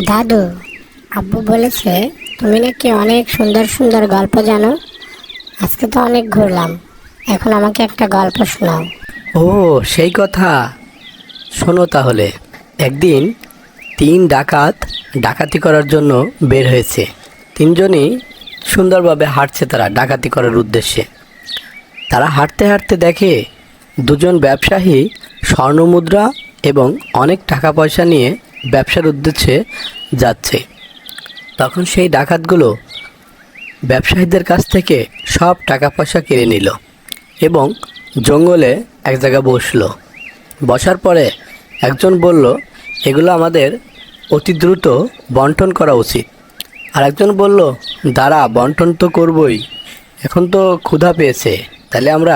দাদু, আব্বু বলেছে তুমি নাকি অনেক সুন্দর সুন্দর গল্প জানো। আজকে তো অনেক ঘুরলাম, এখন আমাকে একটা গল্প শোনাও। ও, সেই কথা। শোনো তাহলে। একদিন তিন ডাকাত ডাকাতি করার জন্য বের হয়েছে। তিনজনই সুন্দরভাবে হাঁটছে, তারা ডাকাতি করার উদ্দেশ্যে। তারা হাঁটতে হাঁটতে দেখে দুজন ব্যবসায়ী স্বর্ণমুদ্রা এবং অনেক টাকা পয়সা নিয়ে ব্যবসার উদ্দেশ্যে যাচ্ছে। তখন সেই ডাকাতগুলো ব্যবসায়ীদের কাছ থেকে সব টাকা পয়সা কেড়ে নিল এবং জঙ্গলে এক জায়গায় বসলো। বসার পরে একজন বলল, এগুলো আমাদের অতি দ্রুত বন্টন করা উচিত। আর একজন বলল, দাঁড়া, বন্টন তো করবই, এখন তো ক্ষুধা পেয়েছে, তাহলে আমরা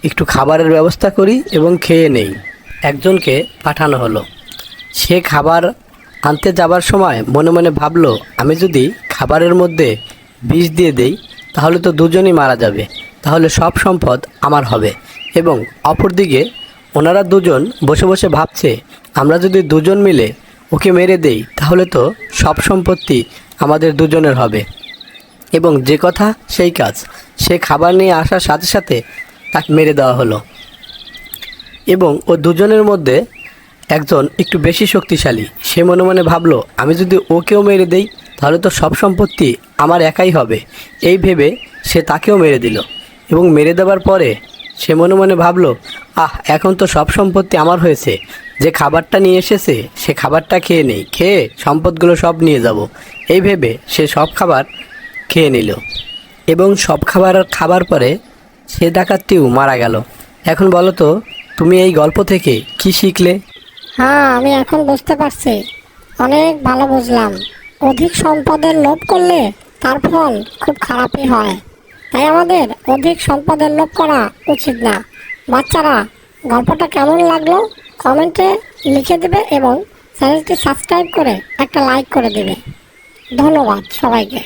একটু খাবারের ব্যবস্থা করি এবং খেয়ে নেই। একজনকে পাঠানো হলো। সে খাবার আনতে যাবার সময় মনে মনে ভাবলো, আমি যদি খাবারের মধ্যে বিষ দিয়ে দেই তাহলে তো দুজনই মারা যাবে, তাহলে সব সম্পদ আমার হবে। এবং অপরদিকে ওনারা দুজন বসে বসে ভাবছে, আমরা যদি দুজন মিলে ওকে মেরে দেই তাহলে তো সব সম্পত্তি আমাদের দুজনের হবে। এবং যে কথা সেই কাজ, সে খাবার নিয়ে আসার সাথে সাথে তাকে মেরে দেওয়া হলো। এবং ও দুজনের মধ্যে একজন একটু বেশি শক্তিশালী। সে মনে মনে ভাবলো, আমি যদি ওকেও মেরে দেই তাহলে তো সব সম্পত্তি আমার একাই হবে। এই ভেবে সে তাকেও মেরে দিল। এবং মেরে দেওয়ার পরে সে মনে মনে ভাবলো, এখন তো সব সম্পত্তি আমার হয়েছে, যে খাবারটা নিয়ে এসেছে সে খাবারটা খেয়ে নেই, খেয়ে সম্পদগুলো সব নিয়ে যাব। এই ভেবে সে সব খাবার খেয়ে নিল এবং সব খাবার পরে সে ডাকাতটিও মারা গেল। এখন বলো তো, তুমি এই গল্প থেকে কি শিখলে? হ্যাঁ, আমি এখন বুঝতে পারছি, অনেক ভালো বুঝলাম। অধিক সম্পদের লোভ করলে তার ফল খুব খারাপই হয়। তাই আমাদের অধিক সম্পদের লোভ করা উচিত না। বাচ্চারা, গল্পটা কেমন লাগলো কমেন্টে লিখে দেবে এবং চ্যানেলটি সাবস্ক্রাইব করে একটা লাইক করে দেবে। ধন্যবাদ সবাইকে।